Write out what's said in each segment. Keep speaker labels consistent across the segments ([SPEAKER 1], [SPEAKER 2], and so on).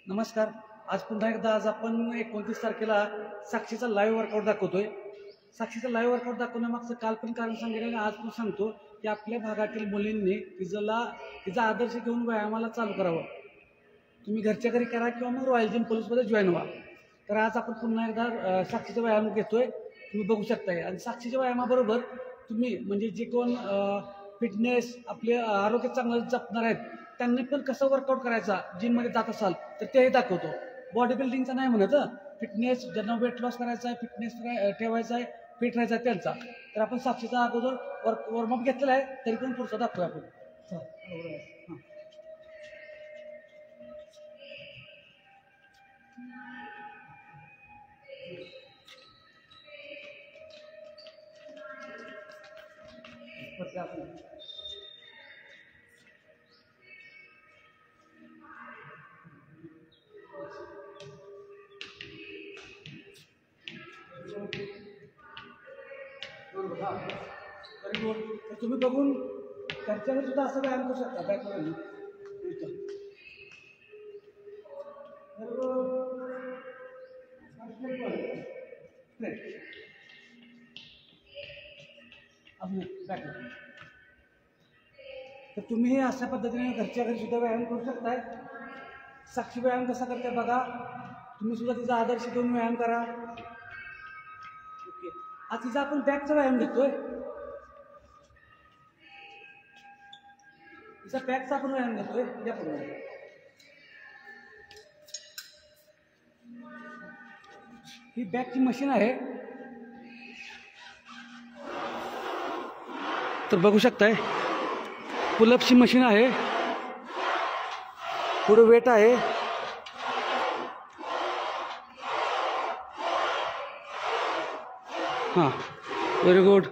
[SPEAKER 1] नमस्कार. आज पुन्हा एकदा आपण 29 तारखेला साक्षीचा लाईव्ह वर्कआउट दाखवतोय. साक्षीचा लाईव्ह वर्कआउट दाखवण्यामागचं काल पण कारण सांगितलं आणि आज पण सांगतो की आपल्या भागातील मुलींनी तिचा आदर्श घेऊन व्यायामाला चालू करावं. तुम्ही घरच्या घरी करा किंवा मग रॉयल जिम पोलीसमध्ये जॉईन व्हा. तर आज आपण पुन्हा एकदा साक्षीचा व्यायाम घेतोय. तुम्ही बघू शकताय. आणि साक्षीच्या व्यायामाबरोबर तुम्ही म्हणजे जे कोण फिटनेस आपले आरोग्य चांगलं जपणार आहेत त्यांनी पण कसं वर्कआउट करायचा जिममध्ये जात असाल तर तेही दाखवतो. बॉडी बिल्डिंगचा नाही म्हणत, फिटनेस ज्यांना वेट लॉस करायचा आहे, फिटनेस ठेवायचा आहे, फिट राहायचा आहे त्यांचा. तर आपण साक्षीचा अगोदर वॉर्मअप घेतलेला आहे तरी पण पुढचा दाखवूया आपण. हां व्हेरी गुड. तर तुम्ही बघून घरच्याने सुद्धा असं व्यायाम करू शकता. बॅकवर तर तुम्ही अशा पद्धतीने घरच्या घरी सुद्धा व्यायाम करू शकताय. साक्षी व्यायाम कसा करते बघा. तुम्ही सुद्धा तिचा आदर्श घेऊन व्यायाम करा. ओके. आज तिचा आपण बॅकचा व्यायाम घेतोय. तिचा बॅकचा आपण व्यायाम घेतोय. या पुढे ही बॅकची मशीन आहे. तर बघू शकताय पुलअपची मशीन आहे. पुढे वेट आहे. हां व्हेरी गुड.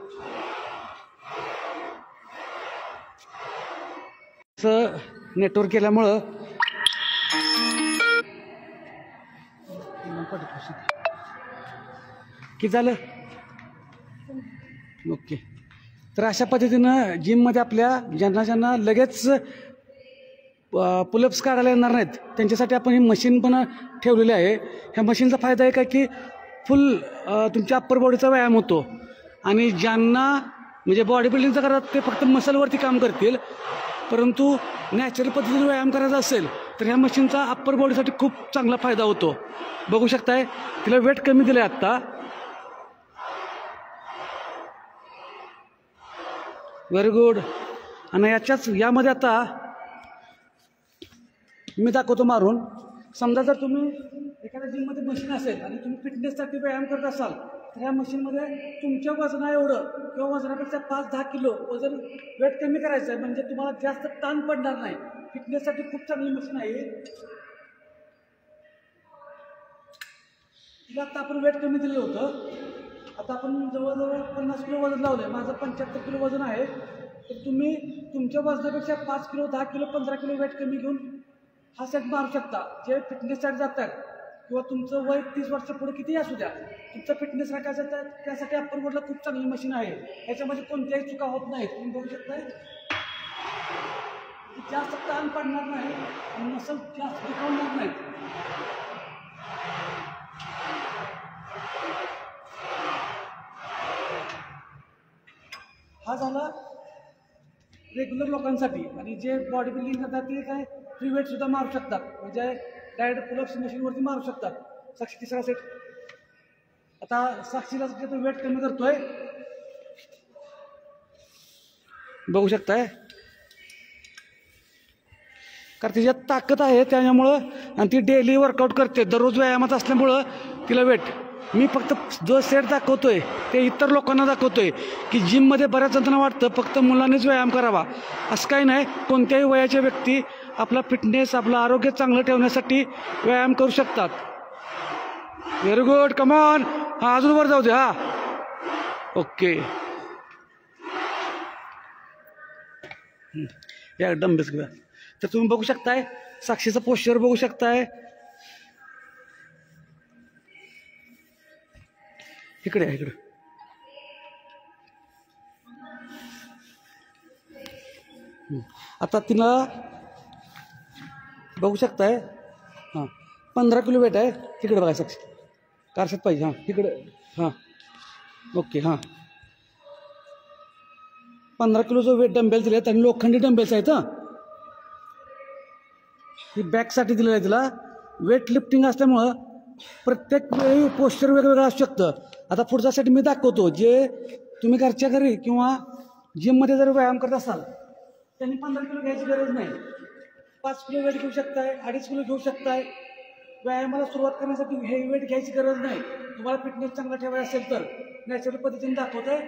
[SPEAKER 1] असं नेटवर्क केल्यामुळं किती झालं. ओके. तर अशा पद्धतीनं जिममध्ये आपल्या ज्यांना लगेच पुलअप्स काढायला येणार नाहीत त्यांच्यासाठी आपण ही मशीन पण ठेवलेली आहे. ह्या मशीनचा फायदा आहे का की फुल तुमच्या अप्पर बॉडीचा व्यायाम होतो. आणि ज्यांना म्हणजे बॉडी बिल्डिंगचं करतात ते फक्त मसलवरती काम करतील. परंतु नॅचरल पद्धतीने व्यायाम करायचा असेल तर ह्या मशीनचा अप्पर बॉडीसाठी खूप चांगला फायदा होतो. बघू शकताय तिला वेट कमी दिलं आहे आत्ता. Very good. आणि यामध्ये आता मी दाखवतो मारून. समजा जर तुम्ही एखाद्या जिममध्ये मशीन असेल आणि तुम्ही फिटनेससाठी व्यायाम करत असाल तर ह्या मशीनमध्ये तुमच्या वजना एवढं किंवा वजनापेक्षा 5-10 किलो वजन वेट कमी करायचं आहे. म्हणजे तुम्हाला जास्त ताण पडणार नाही. फिटनेससाठी खूप चांगली मशीन आहे. तिला आता आपण वेट कमी दिलं होतं. आता आपण जवळजवळ 50 किलो वजन लावलं आहे. माझं 75 किलो वजन आहे. तर तुम्ही तुमच्या वजनापेक्षा 5 किलो 10 किलो 15 किलो वेट कमी घेऊन हा सेट मारू शकता. जे फिटनेससाठी जातात किंवा तुमचं वय 30 वर्ष पुढे कितीही असू द्या तुमचं फिटनेस राखायचं तर त्यासाठी अप्पर बॉडीला खूप चांगली मशीन आहे. याच्यामध्ये कोणत्याही चुका होत नाहीत. तुम्ही बघू शकताय जास्त ताण पडणार नाही आणि मसल जास्त दुखावणार नाही. हा झाला रेग्युलर लोकांसाठी. आणि जे बॉडी बिल्डिंग करतात ते काय फ्री वेट सुद्धा मारू शकतात. म्हणजे डायरेक्ट पुलअप्स मशीनवरती मारू शकतात. साक्षी तिसरा सेट. आता साक्षीला वेट कमी करतोय. बघू शकताय कारण तिच्यात ताकद आहे त्याच्यामुळं. आणि ती डेली वर्कआउट करते दररोज व्यायामात असल्यामुळं तिला वेट. मी फक्त जो सेट दाखवतोय ते इतर लोकांना दाखवतोय की जिममध्ये बऱ्याच जणांना वाटतं फक्त मुलांनीच व्यायाम करावा. असं काही नाही. कोणत्याही वयाच्या व्यक्ती आपला फिटनेस आपलं आरोग्य चांगलं ठेवण्यासाठी व्यायाम करू शकतात. Very good. कमॉन. हां अजून वर जाऊ दे. हां ओके. या डंबेल्स घेऊया. तर तुम्ही बघू शकताय साक्षीचा पोश्चर बघू शकताय. इकडे इकडे आता तिला बघू शकताय हां 15 किलो वेट आहे. तिकडे बघा साक्षी कारशात पाहिजे. हां तिकडे. हां ओके. हां 15 किलोचं वेट डंबेल दिले आहेत आणि लोखंडी डंबेल्स आहेत. हां ही बॅकसाठी दिलेलं आहे. तिला वेट लिफ्टिंग असल्यामुळं प्रत्येक वेळी पोश्चर वेगवेगळं असू शकतं. आता पुढचा सेट मी दाखवतो. जे तुम्ही घरच्या घरी किंवा जिममध्ये जर व्यायाम करत असाल त्यांनी 15 किलो घ्यायची गरज नाही. 5 किलो वेट घेऊ शकताय, 2.5 किलो घेऊ शकताय. व्यायामाला सुरुवात करण्यासाठी हेवी वेट घ्यायची गरज नाही. तुम्हाला फिटनेस चांगला ठेवायचा असेल तर नॅचरल पद्धतीने दाखवत आहे.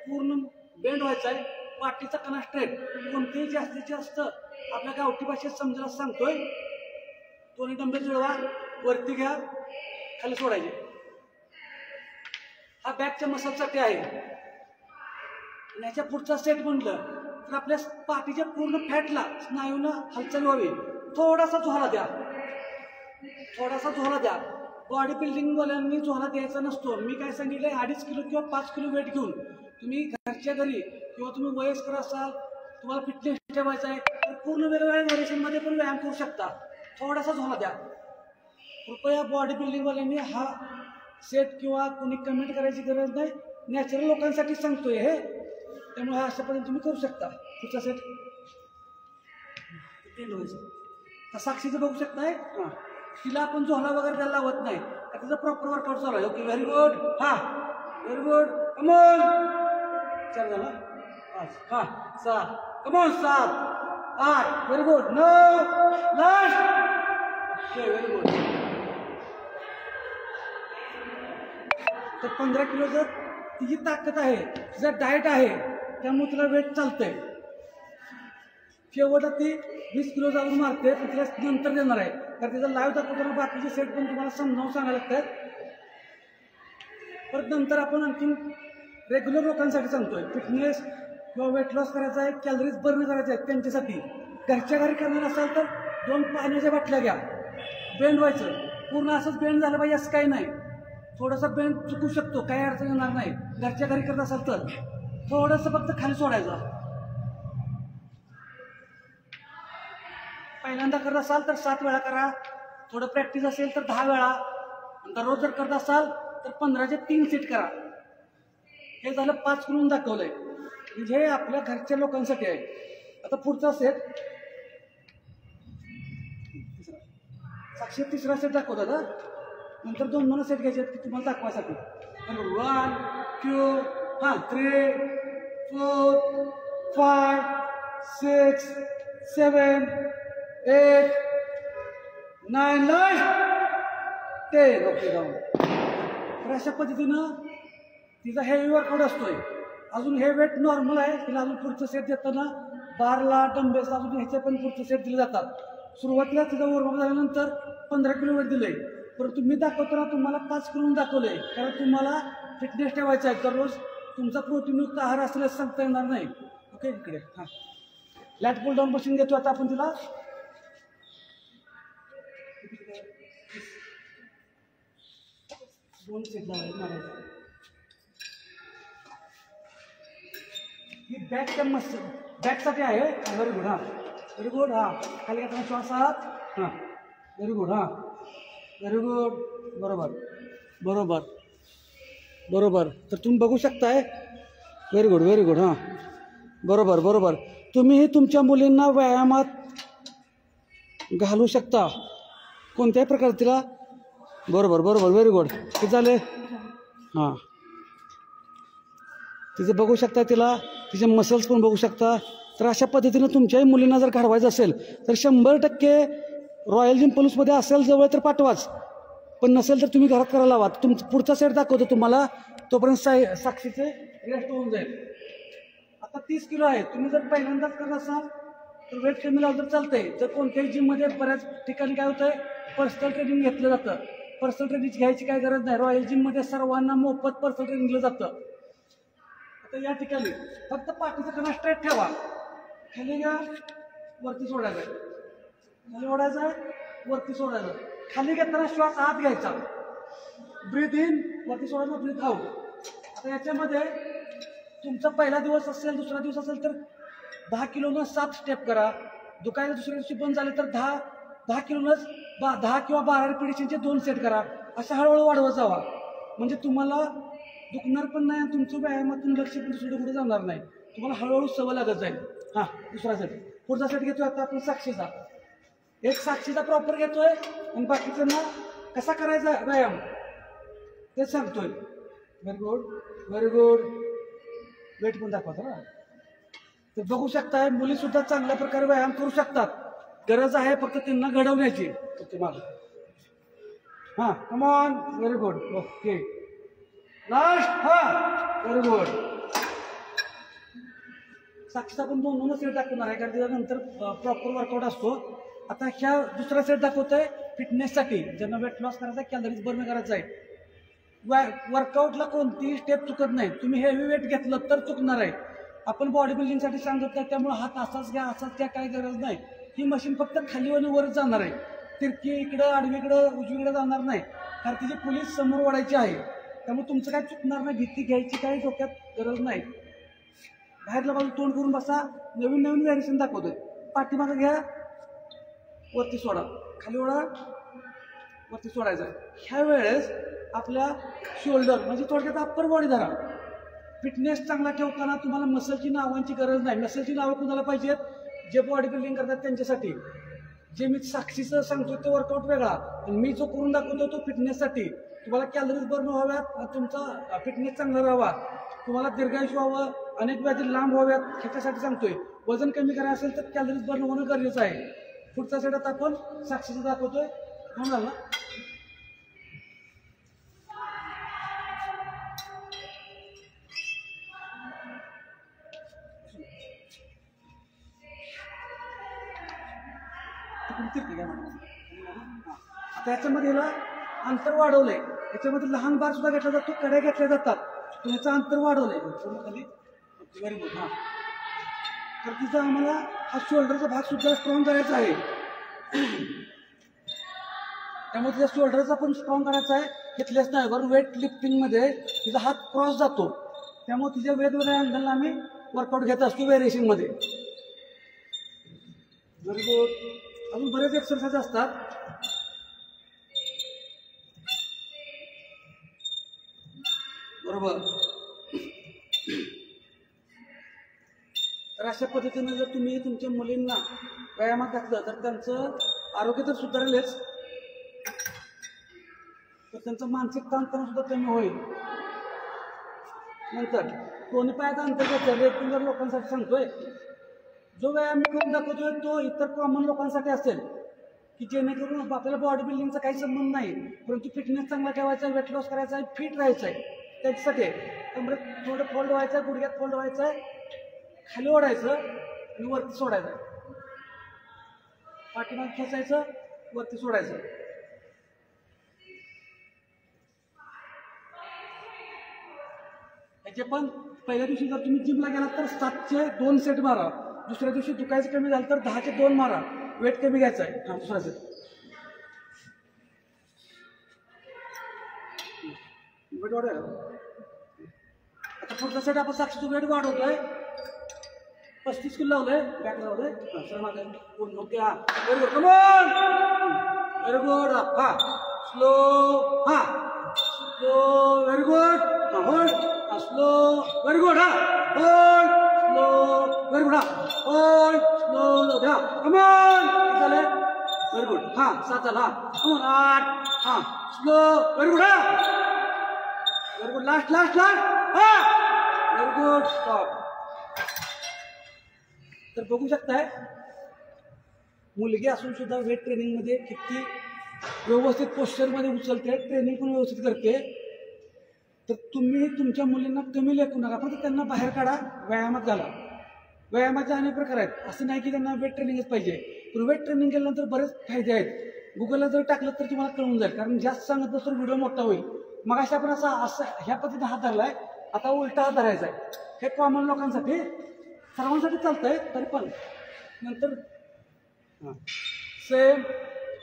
[SPEAKER 1] पूर्ण बेंड व्हायचा आहे. पाठीचा कणा स्ट्रेट. कोणतेही जास्तीत जास्त आपल्या गावठी भाषेत समजायला सांगतोय. दोन्ही डंबेल जुळवा, वरती घ्या, खाली सोडायचे. हा बॅकच्या मसलसाठी आहे. आणि ह्याच्या पुढचा सेट म्हटलं तर आपल्या पाठीच्या पूर्ण फॅटला स्नायूंना हालचाल व्हावी. थोडासा झोला द्या, थोडासा झोला द्या. बॉडी बिल्डिंगवाल्यांनी झोला द्यायचा नसतो. मी काय सांगितलं 2.5 किलो किंवा 5 किलो वेट घेऊन तुम्ही घरच्या घरी किंवा तुम्ही वयस्कर असाल, तुम्हाला फिटनेस ठेवायचा आहे तर पूर्ण वेगवेगळ्या व्हेरिएशनमध्ये पण व्यायाम करू शकता. थोडासा झोला द्या. कृपया बॉडी बिल्डिंगवाल्यांनी हा सेट किंवा कोणी कमेंट करायची गरज नाही. नॅचरल लोकांसाठी सांगतोय हे. त्यामुळे हा अशा पद्धतीने तुम्ही करू शकता. पुढचा सेट व्हायचं. साक्षीचं बघू शकताय. हां तिला आपण झोला वगैरे त्याला लावत नाही. तिचं प्रॉपर वर्कआउट चालू आहे. Okay very good. हां व्हेरी गुड. कमॉन 4 झाला. 5 हां 6 come on 7 8 very good. 9 last. Okay very good. तर 15 किलोचं तिची ताकद आहे, तिचा डाएट आहे, त्यामुळे तिला वेट चालतंय. शेवटला ती 20 किलो जाऊन मारते पण तिला नंतर देणार आहे. कारण तिचा लाईव्ह दाखवताना बाकीचे सेट पण तुम्हाला समजावून सांगायला लागतात. परत नंतर आपण आणखी रेग्युलर लोकांसाठी सांगतोय. फिटनेस किंवा वेट लॉस करायचा आहे, कॅलरीज बर्न करायचे आहेत त्यांच्यासाठी. घरच्या घरी करणार असाल तर 2 पाण्याच्या बाटल्या घ्या. बेंड व्हायचं. पूर्ण असंच बेंड झालं पाहिजे असं काही नाही. थोडासा बेंड चुकू शकतो, काही अडचण येणार नाही. घरच्या घरी करत असाल तर थोडंसं फक्त खाली सोडायचं. पहिल्यांदा करत असाल तर 7 वेळा करा. थोडं प्रॅक्टिस असेल तर 10 वेळा. दररोज जर करत असाल तर 15चे 3 सेट करा. हे झालं 5 किलो दाखवलंय. म्हणजे हे आपल्या घरच्या लोकांसाठी आहे. आता पुढचा सेट साक्षी तिसरा सेट दाखवतात. नंतर 2 सेट घ्यायचे आहेत तुम्हाला दाखवायसाठी. 1 2 हां 3 4 5 6 7 8 9 लास्ट 10. ओके जाऊन. तर अशा पद्धतीनं तिचा हेवी वर्कआउट असतोय. अजून हे वेट नॉर्मल आहे. तिला अजून पुढचं सेट देताना बारला डंबेल्स अजून ह्याचे पण पुढचे सेट दिले जातात. सुरुवातीला तिचा वॉर्मअप झाल्यानंतर 15 किलो वेट दिलंय. परंतु मी दाखवताना तुम्हाला 5 किलो दाखवलंय. कारण तुम्हाला फिटनेस ठेवायचा आहे. दररोज तुमचा प्रोटीनयुक्त आहार असल्यास सांगता येणार नाही. ओके इकडे हां लॅट पुल डाऊन बसून घेतो आता आपण तिला. दोन सेट मारायचं. ही बॅकच्या मस्त बॅकसाठी आहे. Very good. हां व्हेरी गुड. हां खाली घेताना श्वास आहात. हां व्हेरी गुड. हां व्हेरी गुड. बरोबर बरोबर बरोबर. तर तुम्ही बघू शकताय. Very good very good. हां बरोबर बरोबर. तुम्ही तुमच्या मुलींना व्यायामात घालू शकता कोणत्याही प्रकारे तिला. बरोबर बरोबर व्हेरी गुड. किती झाले. हां तिचं बघू शकता. तिला तिचे मसल्स पण बघू शकता. तर अशा पद्धतीनं तुमच्याही मुलींना जर घडवायचं असेल तर 100% रॉयल जिम पलूसमध्ये असेल जवळ तर पाठवाच. पण नसेल तर तुम्ही घरात करायला लावा. पुढचा सेट दाखवतो तुम्हाला. तोपर्यंत साक्षीचे रेस्ट होऊन जाईल. आता 30 किलो आहे. तुम्ही जर पहिल्यांदाच करत असाल तर वेट कमी लावलं तर चालतंय. जर कोणत्याही जिममध्ये बऱ्याच ठिकाणी काय होतंय पर्सनल ट्रेनिंग घेतलं जातं. पर्सनल ट्रेनिंग घ्यायची काय गरज नाही. रॉयल जिममध्ये सर्वांना मोफत पर्सनल ट्रेनिंग दिलं जातं. आता या ठिकाणी फक्त पाठीचं कणा स्ट्रेट ठेवा. खाली घ्या, वरती सोडायचं. खाली ओढायचं, वरती सोडायचं. खाली घेताना श्वास आत घ्यायचा. ब्रीथ इन, वरती सोडायचं, ब्रीथ आउट. आता याच्यामध्ये तुमचा पहिला दिवस असेल, दुसरा दिवस असेल तर 10 किलोनं 7 स्टेप करा. दुखायला दुसऱ्या दिवशी बंद झाले तर 10 10 किलोनंच 10 किंवा 12 रिपिटेशनचे 2 सेट करा. असं हळूहळू वाढवत जावा. म्हणजे तुम्हाला दुखणार पण नाही आणि तुमचं व्यायामातून लक्ष पण दुसरीकडे कुठे जाणार नाही. तुम्हाला हळूहळू सवय लागत जाईल. हां, दुसरा सेट. पुढचा सेट घेतोय आता आपण साक्षीचा. एक साक्षीचा प्रॉपर घेतोय आणि बाकीच्यांना कसा करायचा व्यायाम ते सांगतोय. Very good, very good. Weight पण दाखवतो ना. तर बघू शकताय मुली सुद्धा चांगल्या प्रकारे व्यायाम करू शकतात. गरज आहे फक्त त्यांना घडवण्याची. ओके माग. हां, कम on. Very good. Okay, last. हां, व्हेरी गुड. साक्षीचा पण 2 सेट दाखवणार आहे कारण त्याच्यानंतर प्रॉपर वर्कआउट असतो. आता ह्या दुसरा सेट दाखवतोय फिटनेससाठी. ज्यांना वेट लॉस करायचा आहे, कॅलरीज बर्न करायचा आहे. वर्कआउटला कोणतीही स्टेप चुकत नाही. तुम्ही हेवी वेट घेतलं तर चुकणार आहे. आपण बॉडी बिल्डिंगसाठी सांगत नाही, त्यामुळे हात असाच घ्या काही गरज नाही. ही मशीन फक्त खाली आणि वरच जाणार आहे. तिरकी इकडं आडवीकडं उजवीकडे जाणार नाही कारण तिची पोलीस समोर वाढायची आहे. त्यामुळे तुमचं काय चुकणार नाही. भीती घ्यायची काही डोक्यात गरज नाही. बाहेरला बाजू तोंड करून बसा. नवीन व्हॅरिएशन दाखवतोय. पाठीमागं घ्या, वरती सोडा, खाली ओढा, वरती सोडायचा. ह्या वेळेस आपल्या शोल्डर म्हणजे थोडक्यात अप्पर बॉडी धरा. फिटनेस चांगला ठेवताना तुम्हाला मसलची नावांची गरज नाही. मसलची नावं कुणाला पाहिजेत? जे बॉडी बिल्डिंग करतात त्यांच्यासाठी. जे मी साक्षीचं सांगतो तो वर्कआउट वेगळा आणि मी जो करून दाखवतो तो फिटनेससाठी. तुम्हाला कॅलरीज बर्न व्हाव्यात, तुमचा फिटनेस चांगला राहावा, तुम्हाला दीर्घायुष्य व्हावं, अनेक व्याधी लांब व्हाव्यात, ह्याच्यासाठी सांगतोय. वजन कमी करायचं असेल तर कॅलरीज बर्न होणं गरजेचं आहे. पुढचा सेट आता आपण साक्षीचं दाखवतोय. होणार ना? त्याच्यामध्ये अंतर वाढवलंय. याच्यामध्ये लहान बार सुद्धा घेतला जातो, कड्या घेतल्या जातात. याचं अंतर वाढवलंय खाली. Very good. हां, तर तिथं आम्हाला हा शोल्डरचा भाग सुद्धा स्ट्रॉंग करायचा आहे. त्यामुळे तिचा शोल्डरचा पण स्ट्रॉंग करायचा आहे. घेतल्याच नाही बरं. वेट लिफ्टिंगमध्ये तिचा हात क्रॉस जातो. त्यामुळे तिच्या वेगवेगळ्या अँगलला आम्ही वर्कआउट घेत असतो व्हेरिएशनमध्ये. Very good. अजून बरेच एक्सरसाइज असतात. बरोबर. तर अशा पद्धतीने जर तुम्ही तुमच्या मुलींना व्यायामात घातलं तर त्यांचं आरोग्य तर सुधारेलच, तर त्यांचं मानसिक ताणतणाव सुद्धा कमी होईल. नंतर दोन्ही पायाचा अंतर घ्यायचं. रेग्युलर लोकांसाठी सांगतोय. जो व्यायाम मी करून दाखवतोय तो इतर कॉमन लोकांसाठी असेल की जेणेकरून आपल्याला बॉडी बिल्डिंगचा काही संबंध नाही, परंतु फिटनेस चांगला ठेवायचा आहे, वेट लॉस करायचा आहे, फिट राहायचं आहे. त्याच्यासाठी कमरेत थोडं फोल्ड व्हायचं आहे, गुडघ्यात फोल्ड व्हायचं आहे, खाली ओढायचं आणि वरती सोडायचं आहे. पाठीमाग खेचायचं, वरती सोडायचं. याचे पण पहिल्या दिवशी जर तुम्ही जिमला गेलात तर 7चे 2 सेट मारा. दुसऱ्या दिवशी दुखायचं कमी झालं तर 10चे 2 मारा. वेट कमी घ्यायचं आहे. हा, दुसरा सेट. वेट वाढवाय. आता पुढचा सेट आपण साक्षीचं वेट वाढवतोय. 35 किलो लावलंय. बॅक लावलंय. सर मागे ओके. हा, very good. Come on. Very good. हा, स्लो. हा, स्लो. Very good. हा, होल्ड. स्लो. Very good. हा, होल्ड. स्लो. Very good. हा, होल्ड. स्लो. द्या. Come on. झालं. Very good. हा, 7 झाला. हा, कम ऑन. 8. हा, स्लो. Very good. हा, व्हेरी गुड. लास्ट. हा, व्हेरी गुड. स्टॉप. तर बघू शकताय मुलगी असून सुद्धा वेट ट्रेनिंगमध्ये किती व्यवस्थित पोश्चरमध्ये उचलते, ट्रेनिंग पण व्यवस्थित करते. तर तुम्ही तुमच्या मुलींना कमी लेखू नका, फक्त त्यांना बाहेर काढा, व्यायामात घाला. व्यायामाचे अनेक प्रकार आहेत. असं नाही की त्यांना वेट ट्रेनिंगच पाहिजे, पण वेट ट्रेनिंग केल्यानंतर बरेच फायदे आहेत. गुगलला जर टाकलं तर तुम्हाला कळून जाईल, कारण जास्त सांगत नसतो व्हिडिओ मोठा होईल. मग अशा आपण असं ह्या पद्धतीने हात धरलाय, आता उलटा हात धरायचा आहे. हे कॉमन लोकांसाठी, सर्वांसाठी चालतंय, तरी पण नंतर सेम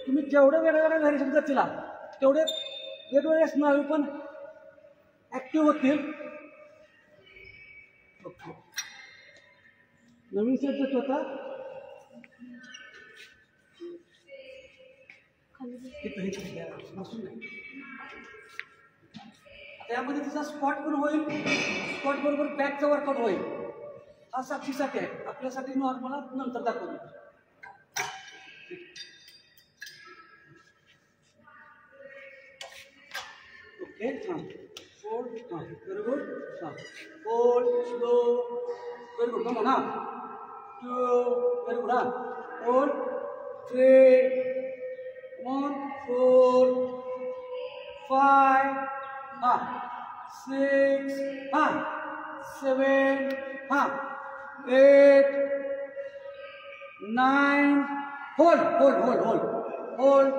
[SPEAKER 1] तुम्ही जेवढे वेगवेगळ्या व्हेरिएशन करतील तेवढे वेगवेगळे स्नायू पण ऍक्टिव्ह होतील. ओके, नवीन सेट देतो आता. त्यामध्ये तिचा स्क्वॉट पण होईल, स्क्वॉट बरोबर बॅकचा वर्कआउट होईल. हा साक्षीसाठी आहे, आपल्यासाठी नॉर्मल नंतर दाखवतो. ओके, हां फोल्ड, हां व्हेरी गुड, हां fold slow, very good, come on, हां 2 व्हेरी गुड, हां फोल्ड 3 1 4 5 हां 6 हां 7 हां 8 9 hold hold hold hold hold.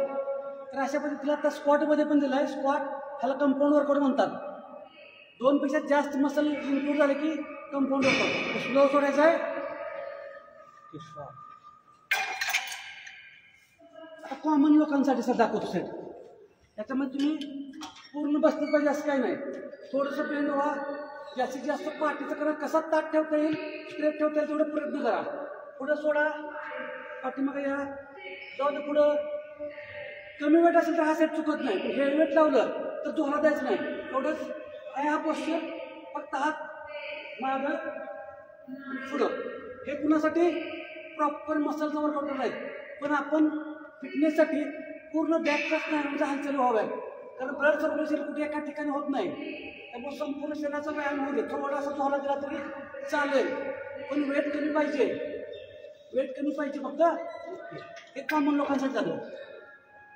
[SPEAKER 1] तर अशा पद्धतीला आता स्क्वॉटमध्ये पण दिला आहे. स्क्वॉट ह्याला कंपाऊंड वर्कआउट म्हणतात. 2 पेक्षा जास्त मसल इन्क्लूड झाले की कंपाऊंड वर्कआउट. स्लो सोडायचं आहे. आता कॉमन लोकांसाठी सर दाखवतो सेट. याच्यामध्ये तुम्ही पूर्ण बसलं पाहिजे असं काही नाही. थोडंसं बेंड व्हा. जास्तीत जास्त पाठीचं करा. कसा ताट ठेवता येईल, स्ट्रेट ठेवता येईल तेवढं प्रयत्न करा. पुढं सोडा, पाठीमागे या, जाऊ दे पुढं. कमी वेट असेल तर हा सेट चुकत नाही. पण हेवी वेट लावलं तर तुम्हाला द्यायचं नाही. एवढंच आहे हा पोश्चर. फक्त हात मागं पुढं. हे कुणासाठी प्रॉपर मसलचं वर्कआउट नाही. पण आपण फिटनेससाठी पूर्ण बॅकच्या स्नायूंच्या हालचाली व्हाव्या. कारण ब्लड सर्क्युलेशन कुठे एका ठिकाणी होत नाही. त्यामुळे संपूर्ण शरीराचा व्यायाम होऊ दे. थोडासा तुम्हाला दिला तरी चालेल, पण वेट कमी पाहिजे. वेट कमी पाहिजे फक्त. हे कॉमन लोकांसाठी झालं.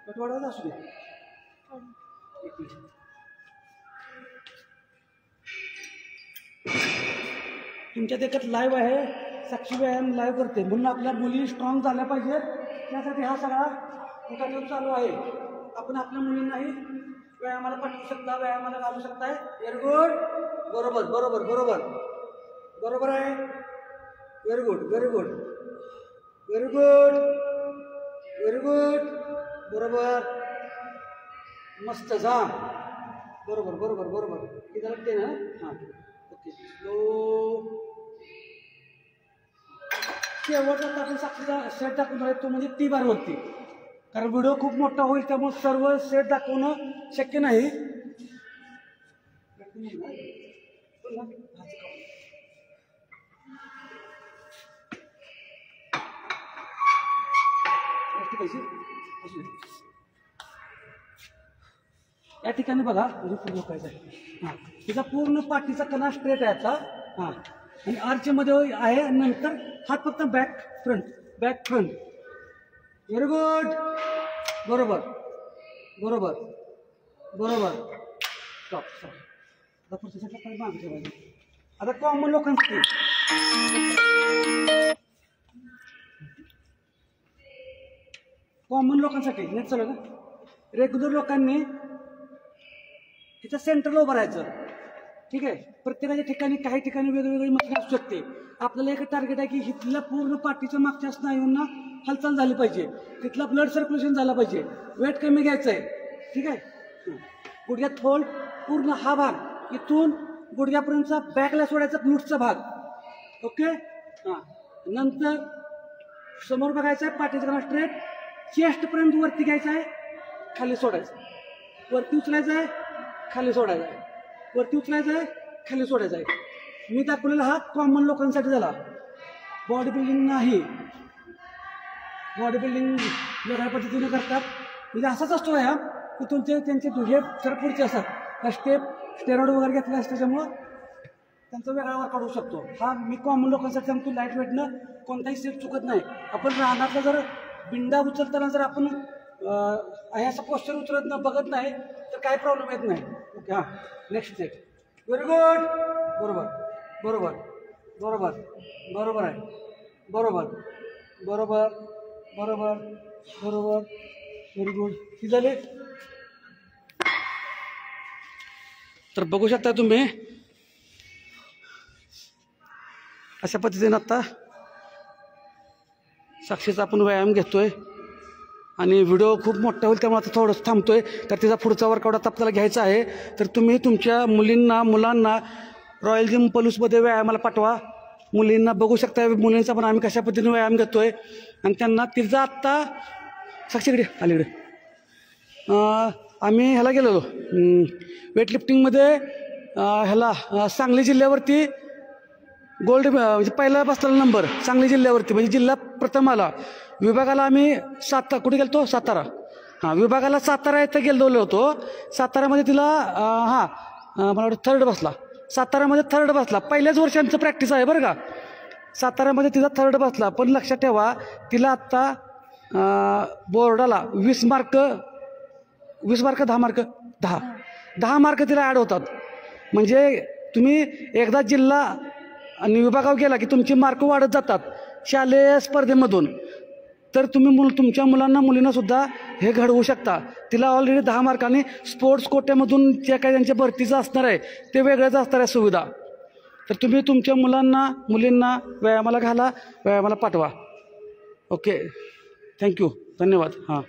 [SPEAKER 1] वेट वाढवायचं असू दे. तुमच्या देखत लाईव्ह आहे, साक्षी व्यायाम लाईव्ह करते. म्हणून आपल्या मुली स्ट्रॉंग झाल्या पाहिजेत. त्यासाठी हा सगळा उपक्रम चालू आहे. आपण आपल्या मुलींनाही व्यायामाला पाठवू शकता, व्यायामाला घालू शकताय. व्हेरी गुड, बरोबर बरोबर बरोबर बरोबर आहे. Very good very good very good very good, बरोबर, मस्त जा, बरोबर बरोबर बरोबर. हे झालं ते ना. हां ओके, स्लो. शेवटचा आपण साक्षीचा सेट दाखवून तो म्हणजे टी बारवरती. कारण व्हिडिओ खूप मोठा होईल त्यामुळे सर्व सेट दाखवणं शक्य नाही. या ठिकाणी बघा पूर्ण लोकायचं आहे. हां, तिचा पूर्ण पाठीचा कणा स्ट्रेट आहे आता. हां, आणि आर्चमध्ये आहे. आणि नंतर हात फक्त back front back front. Very good, बरोबर बरोबर बरोबर. Stop stop. आता पुढच्या काही मागे ठेवायचं. आता कॉमन लोकांसाठी नेट चालू का. रेग्युलर लोकांनी तिच्या सेंटरला उभं राहायचं. ठीक आहे. प्रत्येकाच्या ठिकाणी काही ठिकाणी वेगवेगळी मशीन असू शकते. आपल्याला एक टार्गेट आहे की इथल्या पूर्ण पाठीच्या मागच्या स्नायूंना हालचाल झाली पाहिजे. तिथला ब्लड सर्क्युलेशन झालं पाहिजे. वेट कमी घ्यायचं आहे. ठीक आहे. गुडघ्यात फोल्ड, पूर्ण हा भाग इथून गुडघ्यापर्यंतचा बॅकला सोडायचा, ग्लूट्सचा भाग. ओके. हां, नंतर समोर बघायचं आहे, पाठीचा कणा स्ट्रेट, चेस्टपर्यंत वरती घ्यायचं आहे, खाली सोडायचं. वरती उचलायचं आहे, खाली सोडायचं आहे. वरती उचलायचं आहे, खाली सोडायचं आहे. मी दाखवलेला हा कॉमन लोकांसाठी झाला. बॉडी बिल्डिंग नाही. बॉडी बिल्डिंग वेगळ्या पद्धतीने करतात. म्हणजे असाच असतो हा की तुमचे त्यांचे हे सर पुढचे असतात. त्या स्टेरॉइड वगैरे घेतले असतं त्याच्यामुळं त्यांचा वेगळा वर्कआउट होऊ शकतो. हा मी कॉमन लोकांसाठी सांगतो. लाईट वेटनं कोणताही स्टेप चुकत नाही. आपण रानातला जर बिंडा उचलताना जर आपण असा पोस्चर उचलत न बघत नाही तर काही प्रॉब्लेम येत नाही. ओके. हां, नेक्स्ट स्टेप. व्हेरी गुड, बरोबर बरोबर बरोबर बरोबर आहे. बरोबर बरोबर बरोबर बरोबर. Very good. ही झाले. तर बघू शकता तुम्ही अशा पद्धतीने आता साक्षीचा आपण व्यायाम घेतोय. आणि व्हिडिओ खूप मोठा होईल त्यामुळे आता थोडंसं थांबतोय. तर तिचा पुढचा वर्कआउट आता आपल्याला घ्यायचा आहे. तर तुम्ही तुमच्या मुलांना रॉयल जिम पलूसमध्ये व्यायामाला पाठवा. मुलींना बघू शकता, मुलींचा पण आम्ही कशा पद्धतीने व्यायाम घेतोय. आणि त्यांना तिचा आत्ता साक्षीकडे अलीकडे आम्ही ह्याला गेलेलो वेटलिफ्टिंगमध्ये ह्याला सांगली जिल्ह्यावरती गोल्ड म्हणजे पहिला बसलेला नंबर सांगली जिल्ह्यावरती म्हणजे जिल्हा प्रथम आला. विभागाला आम्ही कुठे गेलो तो सातारा. हां विभागाला सातारा इथं गेलो होतो. सातारामध्ये तिला मला वाटतं थर्ड बसला. सातारामध्ये थर्ड बसला. पहिल्याच वर्षी आमचं प्रॅक्टिस आहे बरं का. सातारामध्ये तिचा थर्ड बसला. पण लक्षात ठेवा तिला आत्ता बोर्डाला 20 मार्क 10 मार्क तिला ॲड होतात. म्हणजे तुम्ही एकदा जिल्हा आणि विभागावर गेला की तुमची मार्क वाढत जातात शालेय स्पर्धेमधून. तर तुम्ही तुमच्या मुलींना सुद्धा हे घडवू शकता. तिला ऑलरेडी 10 मार्कांनी स्पोर्ट्स कोट्यामधून जे काही त्यांच्या भरतीचं असणार आहे ते वेगळंच असणार आहे सुविधा. तर तुम्ही तुमच्या मुलींना व्यायामाला घाला, व्यायामाला पाठवा. ओके थँक्यू धन्यवाद. हां.